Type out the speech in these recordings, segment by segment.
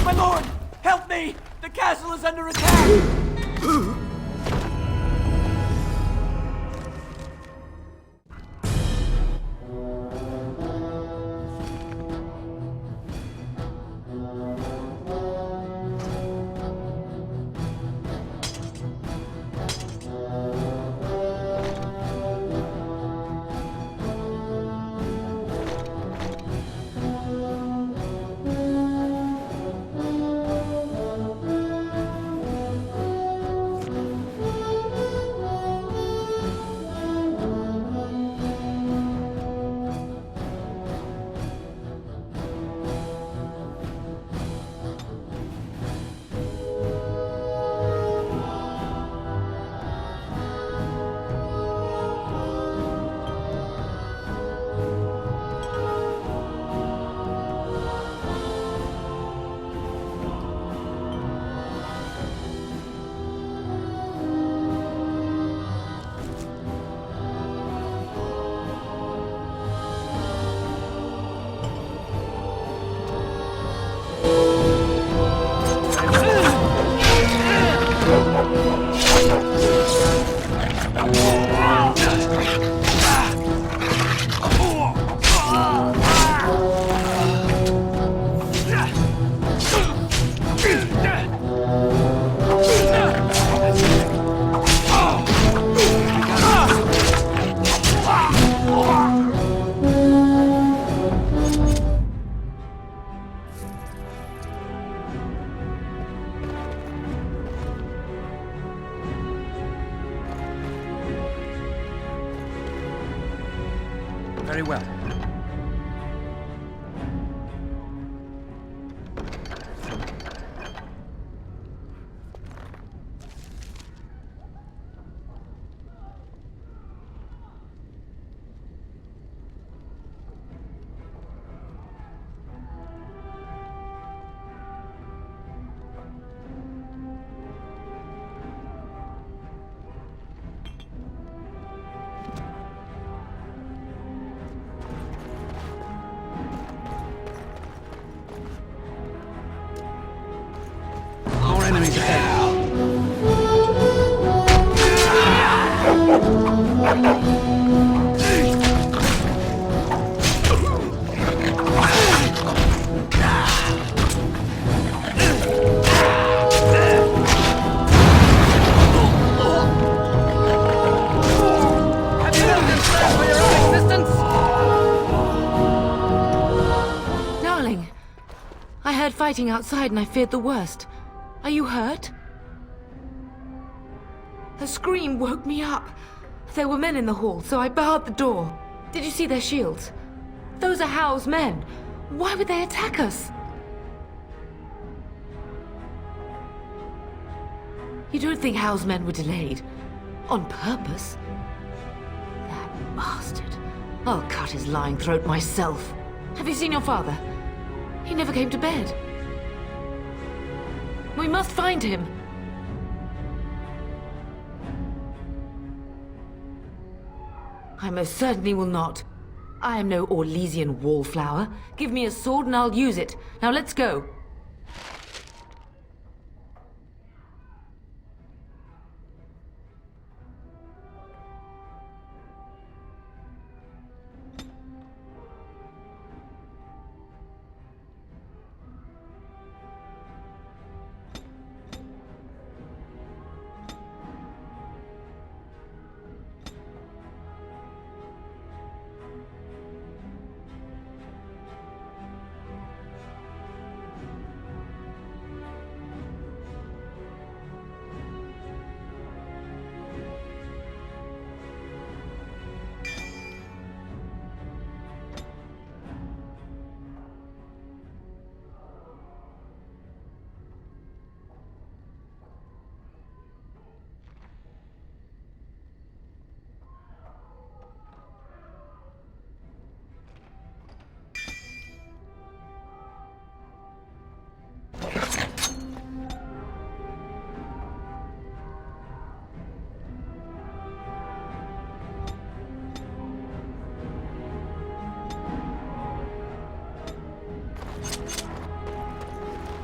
My lord! Help me! The castle is under attack! Very well. Our enemies ahead. Have you no concern for your own existence? Darling, I heard fighting outside and I feared the worst. Are you hurt? Her scream woke me up. There were men in the hall, so I barred the door. Did you see their shields? Those are Howe's men. Why would they attack us? You don't think Howe's men were delayed? On purpose? That bastard. I'll cut his lying throat myself. Have you seen your father? He never came to bed. We must find him. I most certainly will not. I am no Orlesian wallflower. Give me a sword and I'll use it. Now let's go.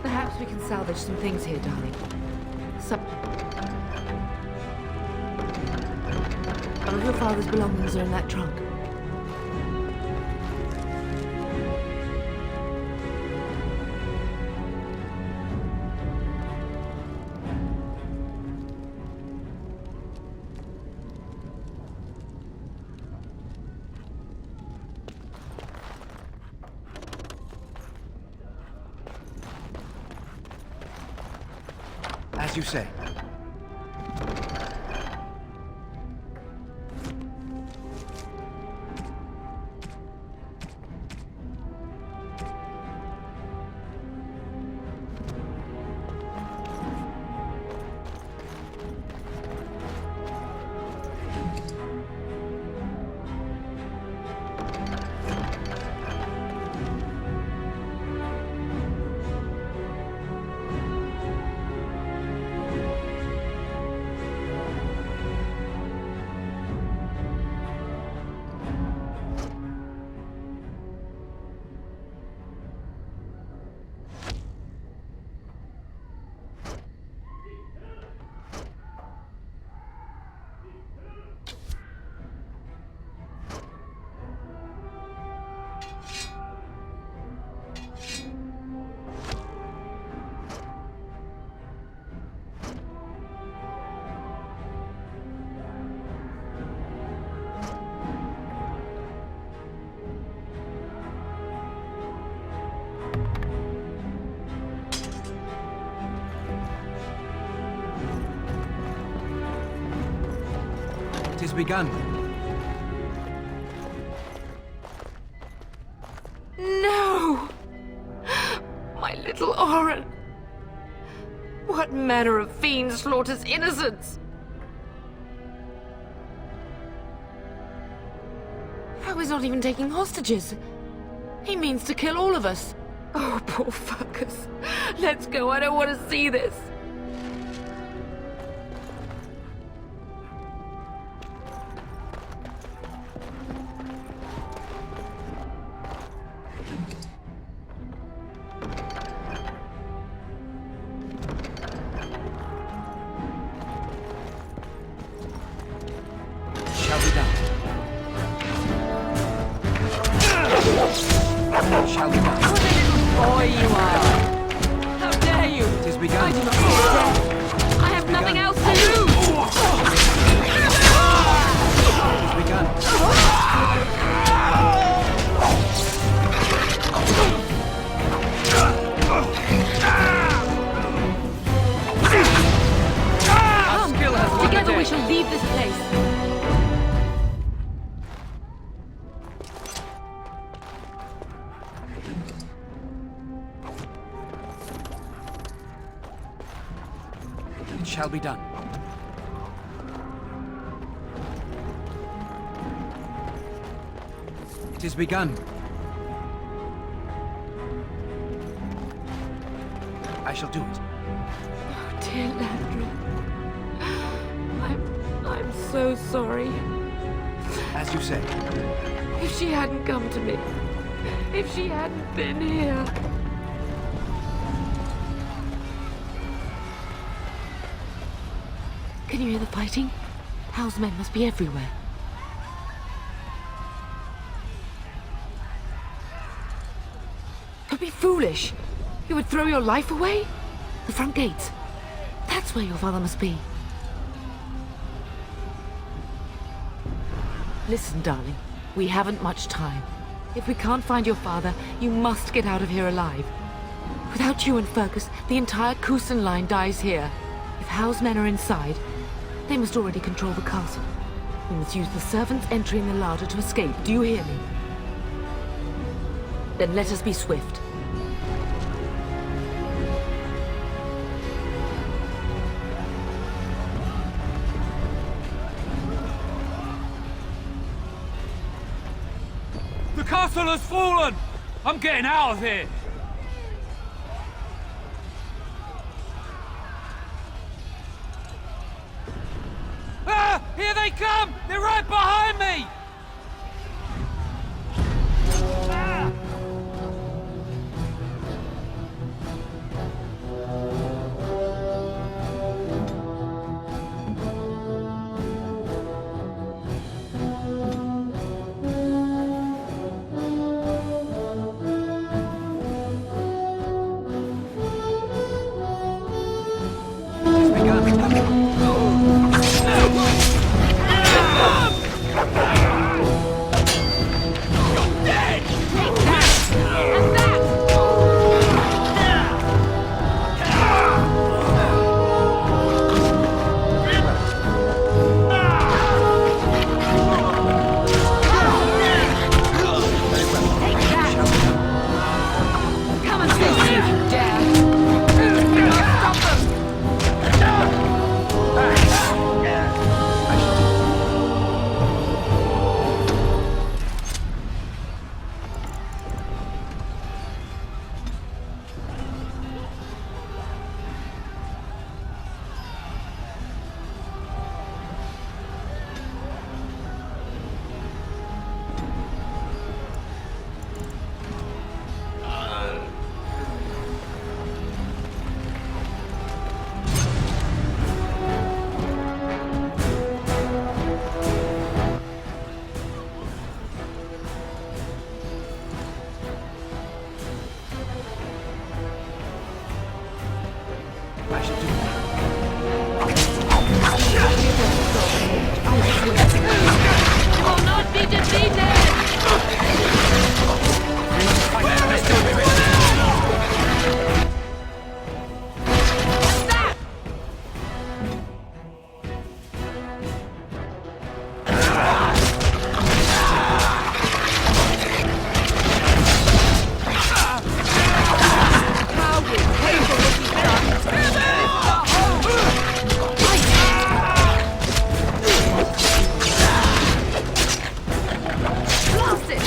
Perhaps we can salvage some things here, darling. Some of your father's belongings are in that trunk. As you say. It is begun. No! My little Oren! What manner of fiend slaughters innocents? How is not even taking hostages? He means to kill all of us. Oh, poor fuckers. Let's go, I don't want to see this. Shall be done. Shall be done. What a little boy you are! How dare you! It is begun. I do not fear death. I have nothing else to lose! It is begun. Our skill has won the Together we day. shall leave this place. It shall be done. It is begun. I shall do it. Oh, dear Landry. I'm so sorry. As you say. If she hadn't come to me, if she hadn't been here. Can you hear the fighting? Hal's men must be everywhere. Don't be foolish. You would throw your life away? The front gates. That's where your father must be. Listen, darling. We haven't much time. If we can't find your father, you must get out of here alive. Without you and Fergus, the entire Kusen line dies here. If Hal's men are inside, they must already control the castle. We must use the servants entering the larder to escape. Do you hear me? Then let us be swift. The castle has fallen! I'm getting out of here! Ah! Here they come! They're right behind me! Ah! Come and face me if you dare! Stop them! I shall do it. You will not be defeated! Blast it!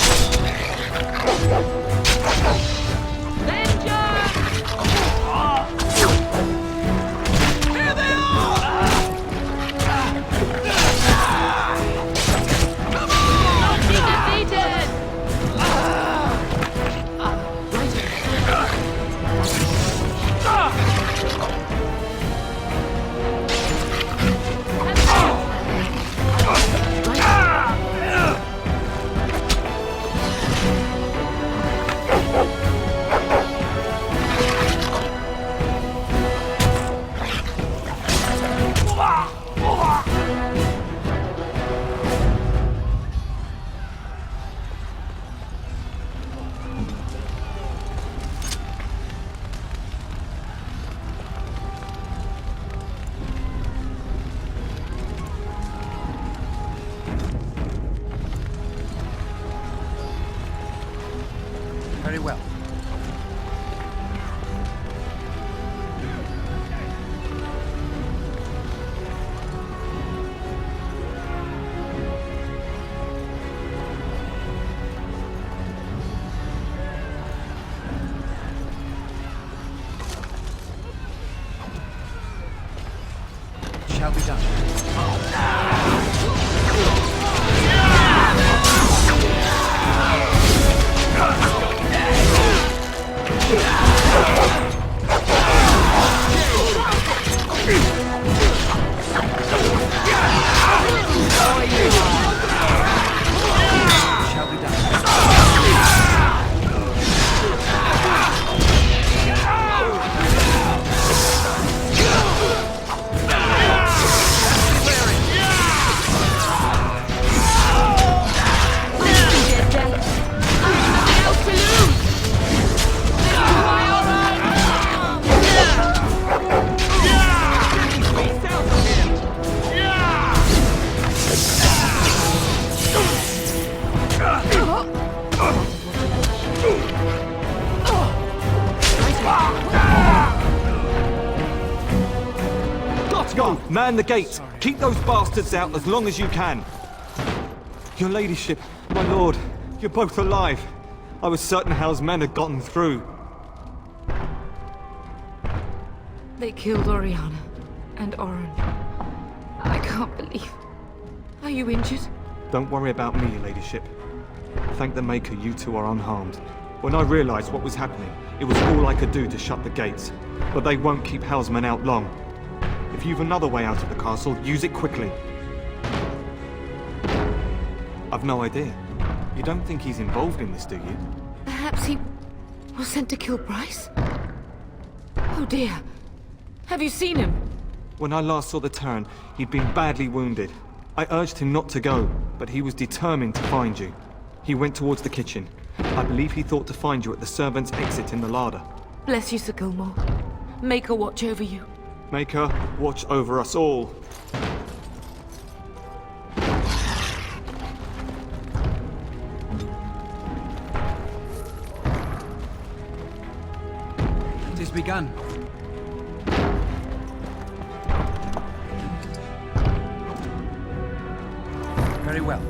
Very well. It shall be done. Shall be done. Go! Man the gates! Keep those bastards out as long as you can! Your ladyship, my lord, you're both alive. I was certain Hal's men had gotten through. They killed Oriana and Oren. I can't believe. Are you injured? Don't worry about me, your ladyship. Thank the Maker you two are unharmed. When I realized what was happening, it was all I could do to shut the gates. But they won't keep Hal's men out long. If you've another way out of the castle, use it quickly. I've no idea. You don't think he's involved in this, do you? Perhaps he was sent to kill Bryce? Oh dear. Have you seen him? When I last saw the Terran, he'd been badly wounded. I urged him not to go, but he was determined to find you. He went towards the kitchen. I believe he thought to find you at the servants' exit in the larder. Bless you, Sir Gilmore. Make her watch over you. Make her watch over us all. It has begun. Very well.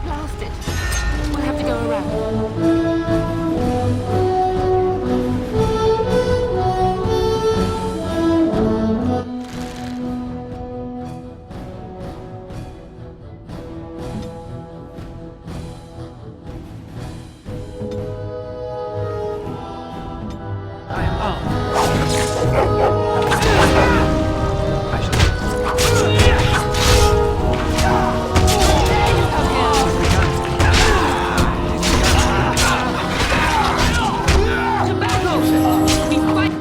Blast it. We'll have to go around. I am armed. I shall. To battle! We fight!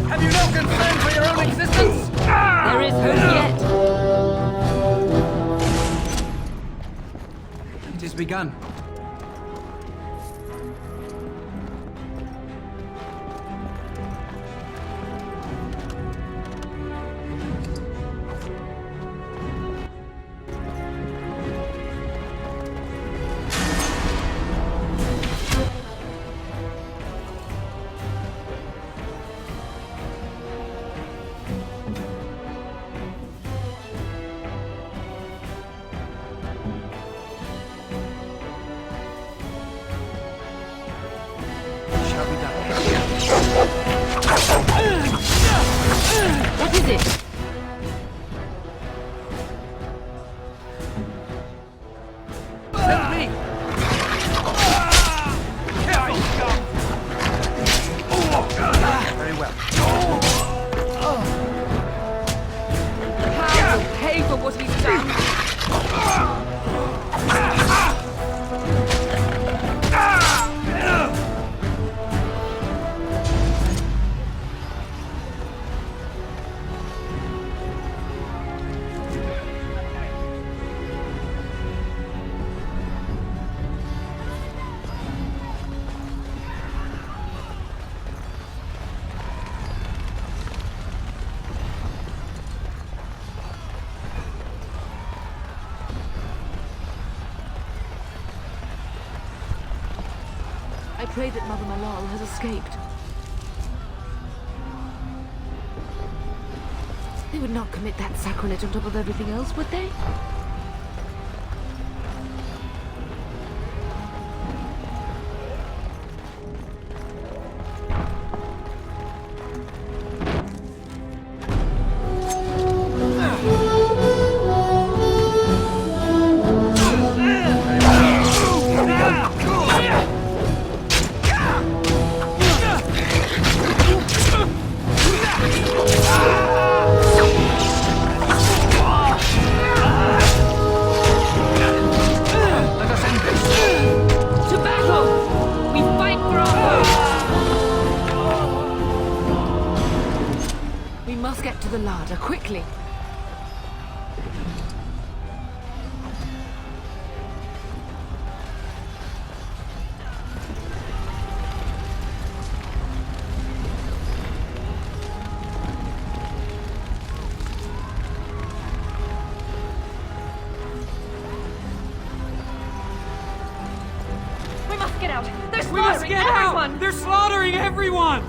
Have you no concern for your own existence? There is hope yet. It has begun. Shall be done. What is it? Help me! Very well. Hal will pay for what he's done. I pray that Mother Malal has escaped. They would not commit that sacrilege on top of everything else, would they? the larder, quickly! We must get out! They're We must slaughtering get everyone! out! They're slaughtering everyone!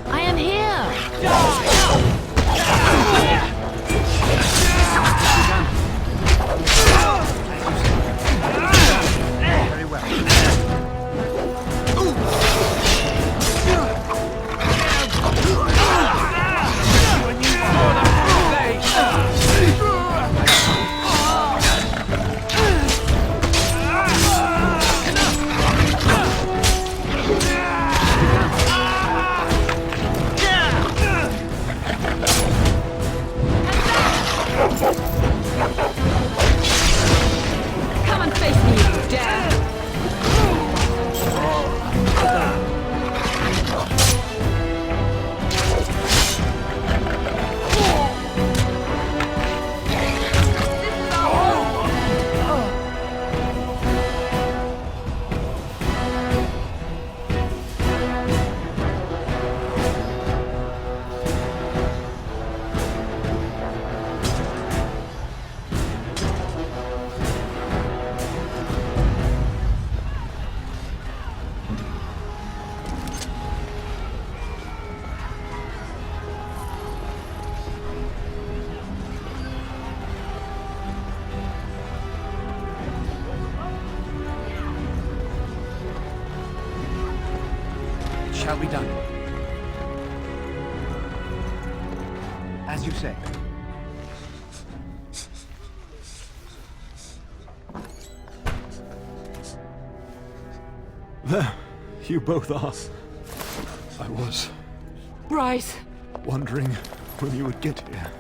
I am here! Very well. Come and face me, you dare! It shall be done. As you say. There, you both are. I was Bryce! wondering when you would get here.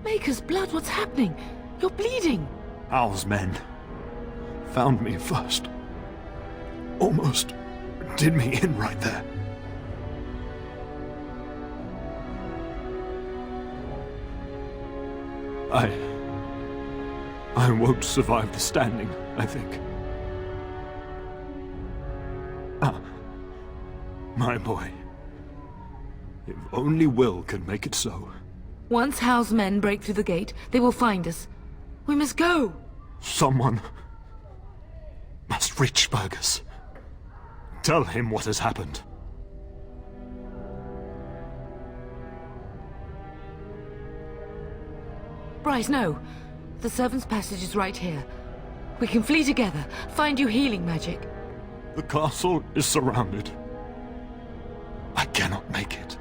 Maker's blood, what's happening? You're bleeding! Hal's men found me first. Almost did me in right there. I won't survive the standing, I think. Ah, my boy. If only Will could make it so. Once Hal's men break through the gate, they will find us. We must go! Someone must reach Fergus. Tell him what has happened. Bryce, no. The servant's passage is right here. We can flee together, find you healing magic. The castle is surrounded. I cannot make it.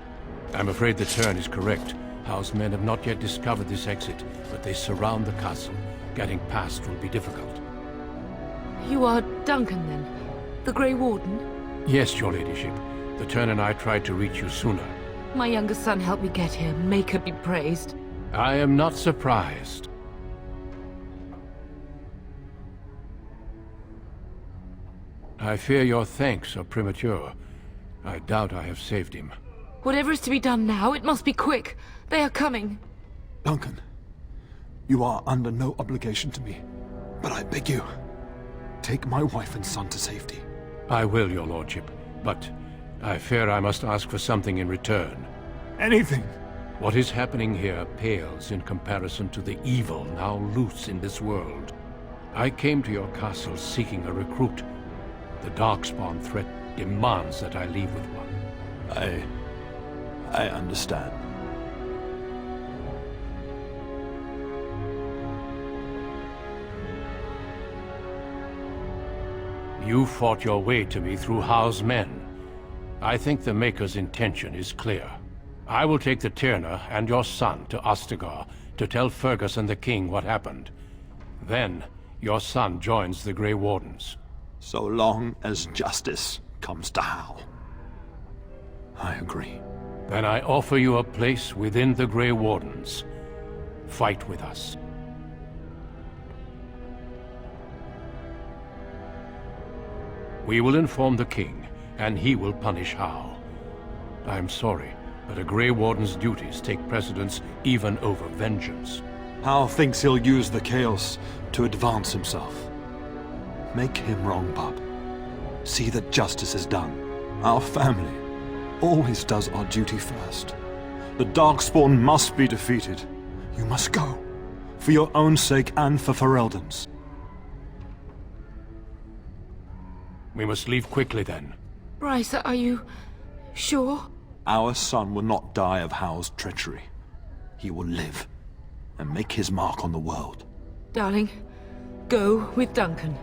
I'm afraid the turn is correct. House men have not yet discovered this exit, but they surround the castle. Getting past will be difficult. You are Duncan, then? The Grey Warden? Yes, your ladyship. The turn and I tried to reach you sooner. My youngest son helped me get here. Maker be praised. I am not surprised. I fear your thanks are premature. I doubt I have saved him. Whatever is to be done now, it must be quick. They are coming. Duncan, you are under no obligation to me. But I beg you, take my wife and son to safety. I will, your lordship, but I fear I must ask for something in return. Anything. What is happening here pales in comparison to the evil now loose in this world. I came to your castle seeking a recruit. The Darkspawn threat demands that I leave with one. I understand. You fought your way to me through Hal's men. I think the Maker's intention is clear. I will take the Tyrna and your son to Ostagar to tell Fergus and the King what happened. Then, your son joins the Grey Wardens. So long as justice comes to Hal. I agree. Then I offer you a place within the Grey Wardens. Fight with us. We will inform the king, and he will punish Hal. I'm sorry, but a Grey Warden's duties take precedence even over vengeance. Hal thinks he'll use the chaos to advance himself. Make him wrong, bub. See that justice is done. Our family always does our duty first. The Darkspawn must be defeated. You must go. For your own sake and for Ferelden's. We must leave quickly then. Bryce, are you sure? Our son will not die of Hal's treachery. He will live and make his mark on the world. Darling, go with Duncan.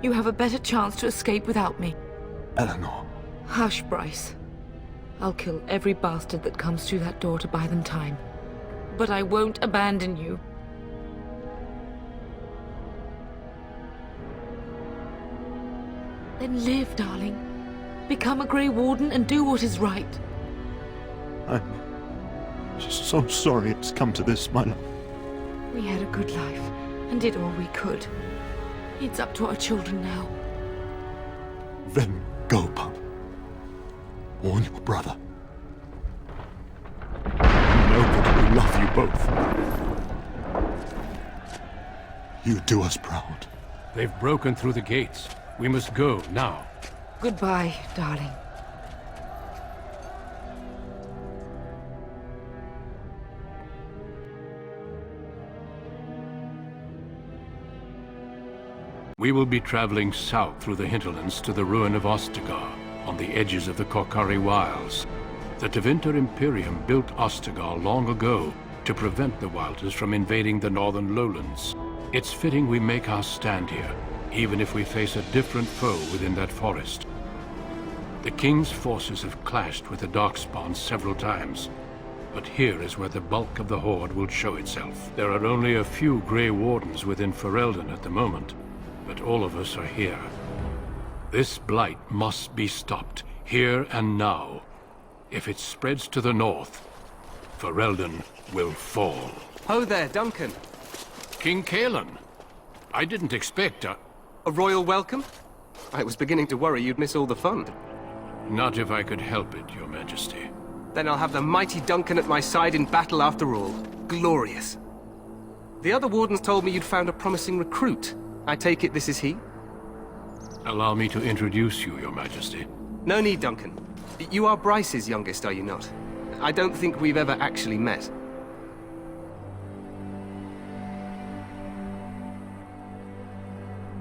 You have a better chance to escape without me. Eleanor. Hush, Bryce. I'll kill every bastard that comes through that door to buy them time. But I won't abandon you. Then live, darling. Become a Grey Warden and do what is right. I'm so sorry it's come to this, my love. We had a good life and did all we could. It's up to our children now. Then go, pup. Warn your brother. Know that we love you both. You do us proud. They've broken through the gates. We must go now. Goodbye, darling. We will be traveling south through the hinterlands to the ruin of Ostagar, on the edges of the Korcari Wilds. The Tevinter Imperium built Ostagar long ago to prevent the Wilders from invading the northern lowlands. It's fitting we make our stand here, even if we face a different foe within that forest. The King's forces have clashed with the Darkspawn several times, but here is where the bulk of the Horde will show itself. There are only a few Grey Wardens within Ferelden at the moment, but all of us are here. This blight must be stopped, here and now. If it spreads to the north, Ferelden will fall. Ho there, Duncan. King Cailan, I didn't expect A royal welcome? I was beginning to worry you'd miss all the fun. Not if I could help it, Your Majesty. Then I'll have the mighty Duncan at my side in battle after all. Glorious. The other wardens told me you'd found a promising recruit. I take it this is he? Allow me to introduce you, Your Majesty. No need, Duncan. You are Bryce's youngest, are you not? I don't think we've ever actually met.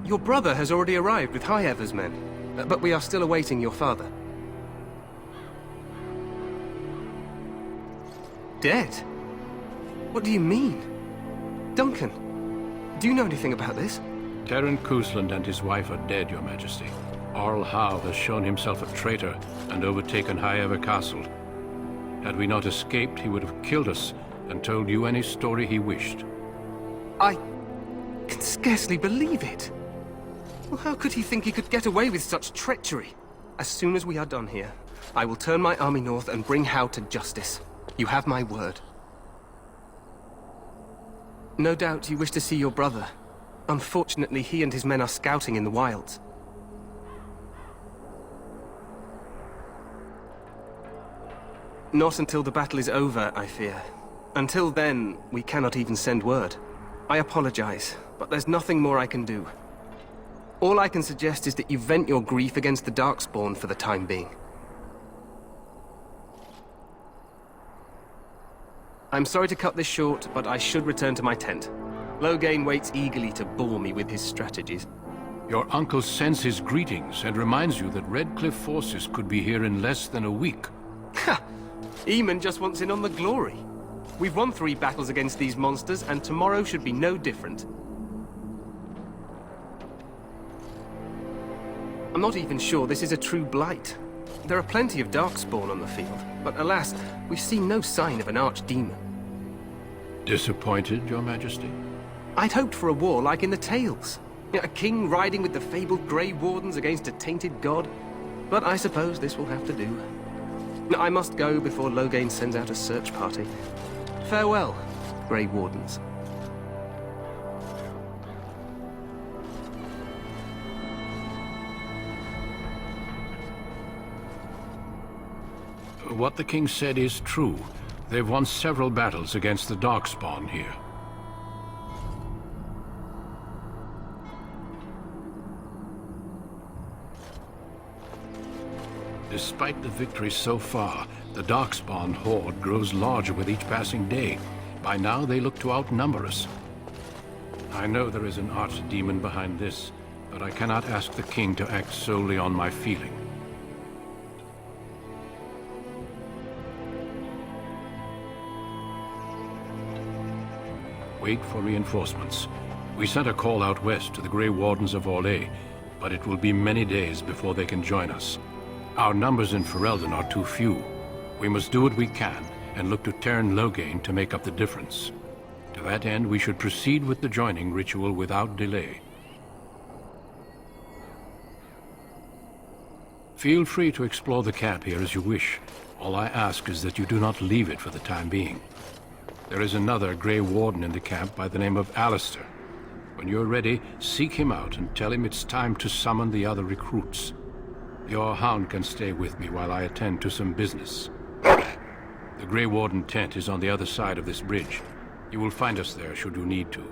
Your brother has already arrived with High Ever's men, but we are still awaiting your father. Dead? What do you mean? Duncan, do you know anything about this? Terran Cousland and his wife are dead, Your Majesty. Arl Howe has shown himself a traitor and overtaken High Ever Castle. Had we not escaped, he would have killed us and told you any story he wished. I can scarcely believe it. Well, how could he think he could get away with such treachery? As soon as we are done here, I will turn my army north and bring Howe to justice. You have my word. No doubt you wish to see your brother. Unfortunately, he and his men are scouting in the wilds. Not until the battle is over, I fear. Until then, we cannot even send word. I apologize, but there's nothing more I can do. All I can suggest is that you vent your grief against the Darkspawn for the time being. I'm sorry to cut this short, but I should return to my tent. Loghain waits eagerly to bore me with his strategies. Your uncle sends his greetings and reminds you that Redcliffe forces could be here in less than a week. Ha! Eamon just wants in on the glory. We've won 3 battles against these monsters, and tomorrow should be no different. I'm not even sure this is a true blight. There are plenty of Darkspawn on the field, but alas, we've seen no sign of an archdemon. Disappointed, Your Majesty? I'd hoped for a war like in the tales. A king riding with the fabled Grey Wardens against a tainted god. But I suppose this will have to do. I must go before Loghain sends out a search party. Farewell, Grey Wardens. What the king said is true. They've won several battles against the Darkspawn here. Despite the victories so far, the Darkspawn horde grows larger with each passing day. By now, they look to outnumber us. I know there is an archdemon behind this, but I cannot ask the king to act solely on my feeling. Wait for reinforcements. We sent a call out west to the Grey Wardens of Orlais, but it will be many days before they can join us. Our numbers in Ferelden are too few. We must do what we can and look to Teyrn Loghain to make up the difference. To that end, we should proceed with the joining ritual without delay. Feel free to explore the camp here as you wish. All I ask is that you do not leave it for the time being. There is another Grey Warden in the camp by the name of Alistair. When you're ready, seek him out and tell him it's time to summon the other recruits. Your hound can stay with me while I attend to some business. The Grey Warden tent is on the other side of this bridge. You will find us there should you need to.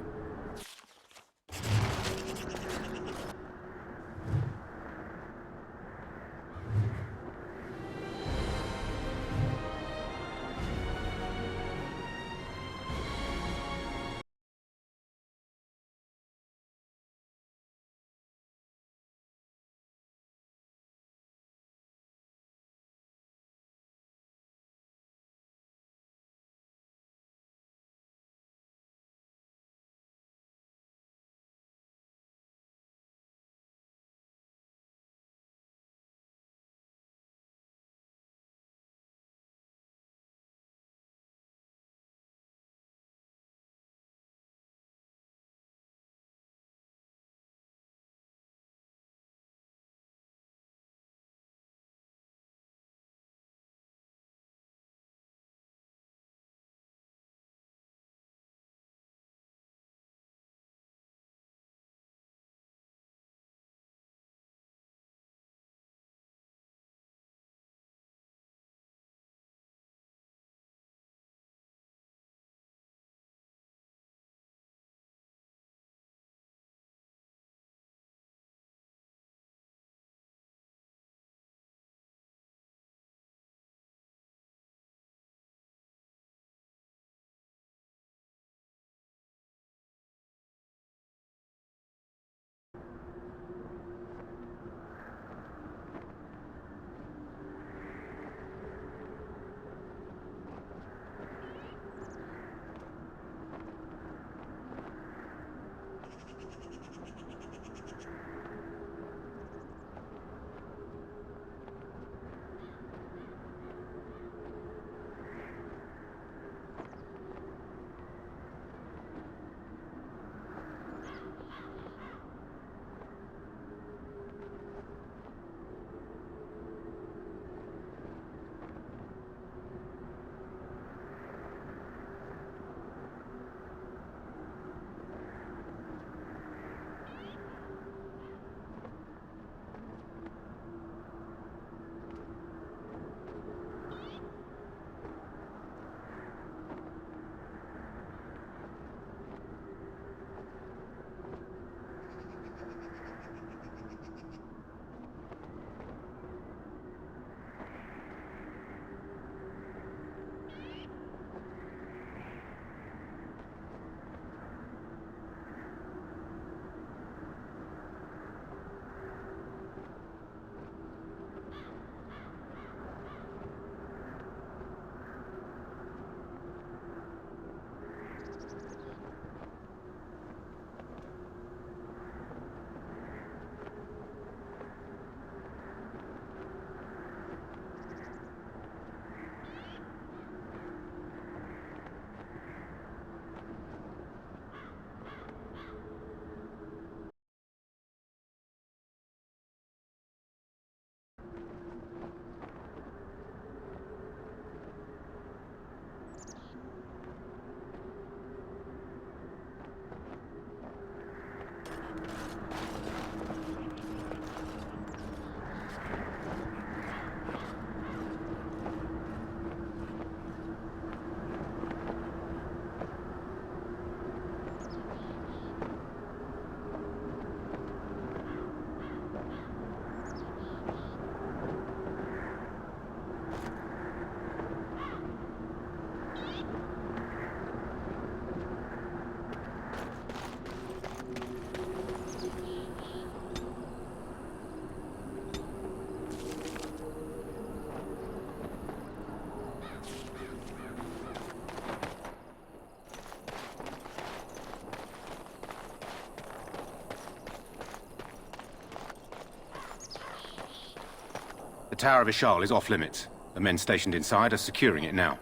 Tower of Ishal is off limits. The men stationed inside are securing it now.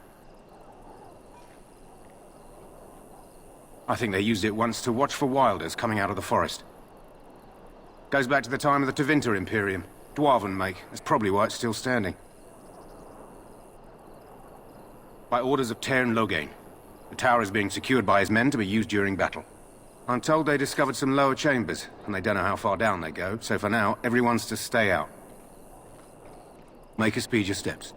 I think they used it once to watch for wilders coming out of the forest. Goes back to the time of the Tevinter Imperium. Dwarven make. That's probably why it's still standing. By orders of Tairn Loghain. The tower is being secured by his men to be used during battle. I'm told they discovered some lower chambers, and they don't know how far down they go, so for now, everyone's to stay out. Make us speed your steps.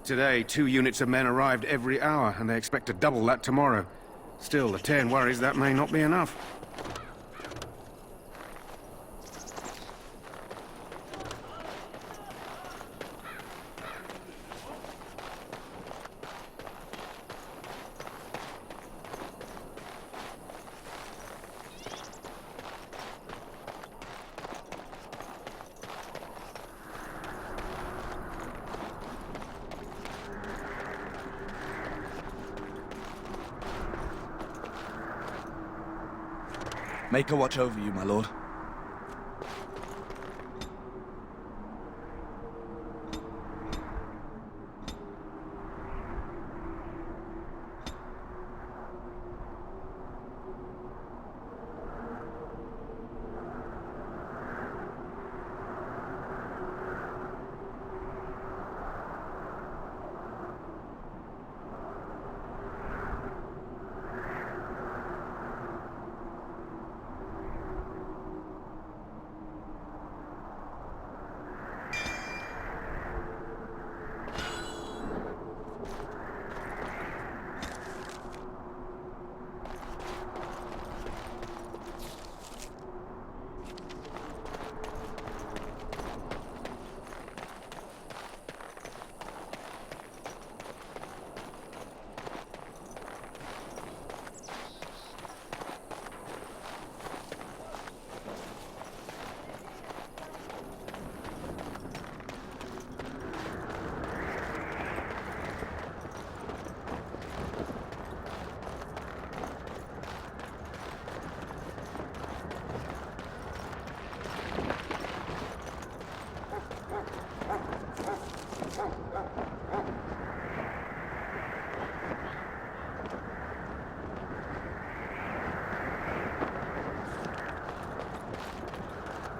Today, 2 units of men arrived every hour, and they expect to double that tomorrow. Still, the Tairn worries that may not be enough. Make a watch over you, my lord.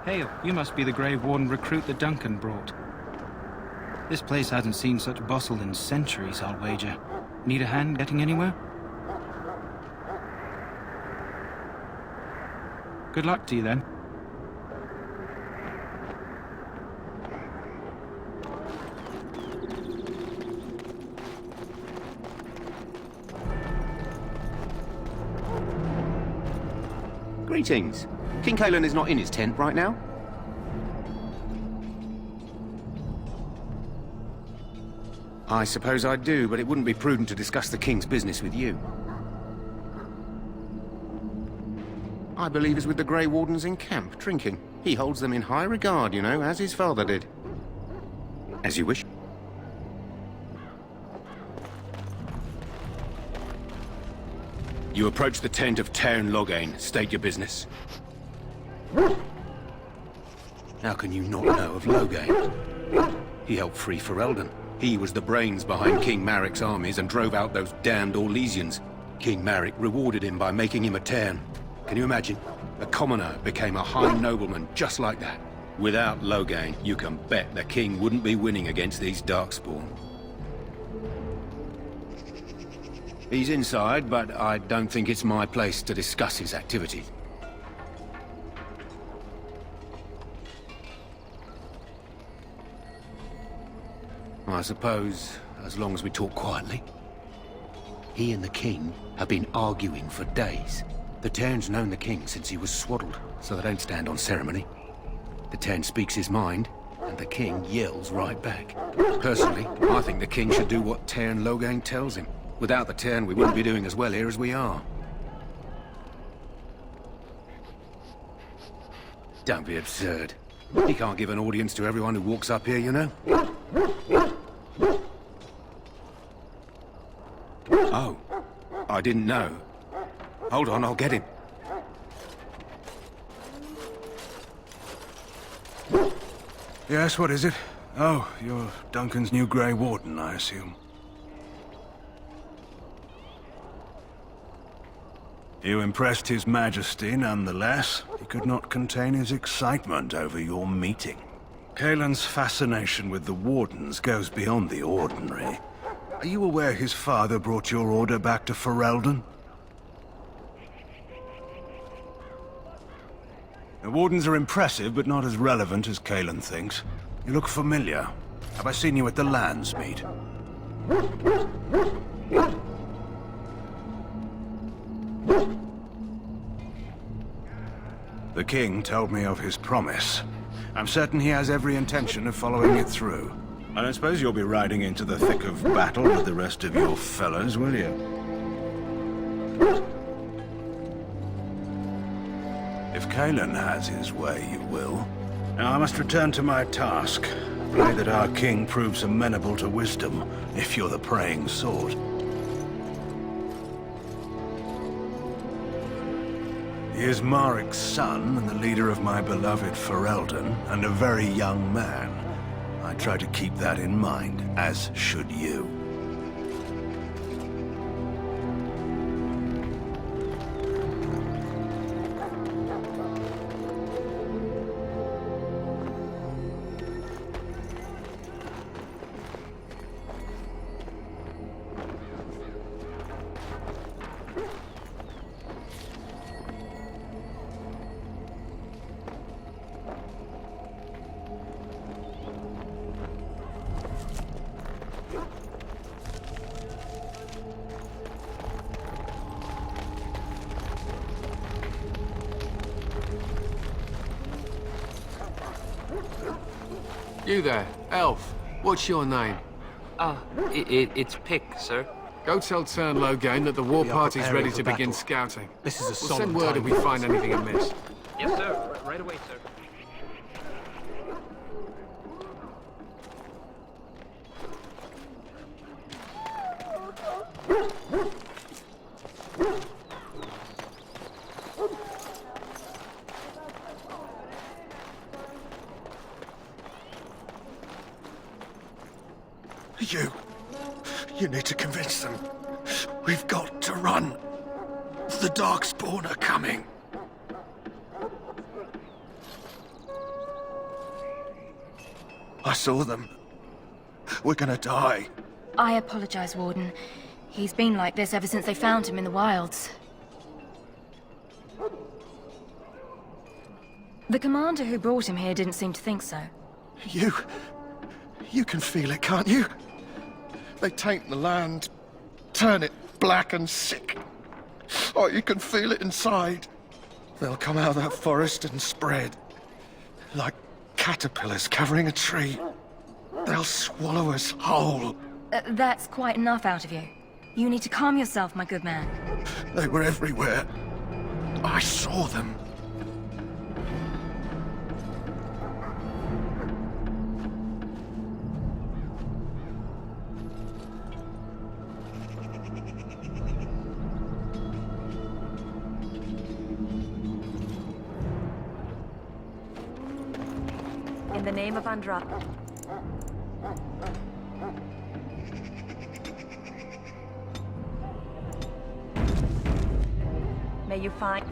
Hail, you must be the Grey Warden recruit that Duncan brought. This place hasn't seen such bustle in centuries, I'll wager. Need a hand getting anywhere? Good luck to you, then. Greetings. King Cailan is not in his tent right now? I suppose I do, but it wouldn't be prudent to discuss the King's business with you. I believe he's with the Grey Wardens in camp, drinking. He holds them in high regard, you know, as his father did. As you wish. You approach the tent of Tairn Loghain. State your business. How can you not know of Loghain? He helped free Ferelden. He was the brains behind King Maric's armies and drove out those damned Orlesians. King Maric rewarded him by making him a Tairn. Can you imagine? A commoner became a high nobleman just like that. Without Loghain, you can bet the king wouldn't be winning against these Darkspawn. He's inside, but I don't think it's my place to discuss his activities. I suppose, as long as we talk quietly. He and the king have been arguing for days. The Tairn's known the king since he was swaddled, so they don't stand on ceremony. The Tairn speaks his mind, and the king yells right back. Personally, I think the king should do what Tairn Loghain tells him. Without the Tairn, we wouldn't be doing as well here as we are. Don't be absurd. He can't give an audience to everyone who walks up here, you know. Oh, I didn't know. Hold on, I'll get him. Yes, what is it? Oh, you're Duncan's new Grey Warden, I assume. You impressed His Majesty, nonetheless. He could not contain his excitement over your meeting. Kaelin's fascination with the Wardens goes beyond the ordinary. Are you aware his father brought your order back to Ferelden? The Wardens are impressive, but not as relevant as Kaelin thinks. You look familiar. Have I seen you at the Landsmeet? The King told me of his promise. I'm certain he has every intention of following it through. I don't suppose you'll be riding into the thick of battle with the rest of your fellows, will you? If Kaelin has his way, you will. Now I must return to my task. Pray that our king proves amenable to wisdom, if you're the praying sort. He is Marik's son, and the leader of my beloved Ferelden, and a very young man. I try to keep that in mind, as should you. You there, elf. What's your name? It's Pick, sir. Go tell Turn Loghain that the war party's ready to begin scouting. This is a We'll send word if we find anything amiss. Yes, sir. Right away, sir. You need to convince them. We've got to run. The Darkspawn are coming. I saw them. We're gonna die. I apologize, Warden. He's been like this ever since they found him in the wilds. The commander who brought him here didn't seem to think so. You can feel it, can't you? They taint the land, turn it black and sick. Oh, you can feel it inside. They'll come out of that forest and spread. Like caterpillars covering a tree. They'll swallow us whole. That's quite enough out of you. You need to calm yourself, my good man. They were everywhere. I saw them. In the name of Andra. May you find...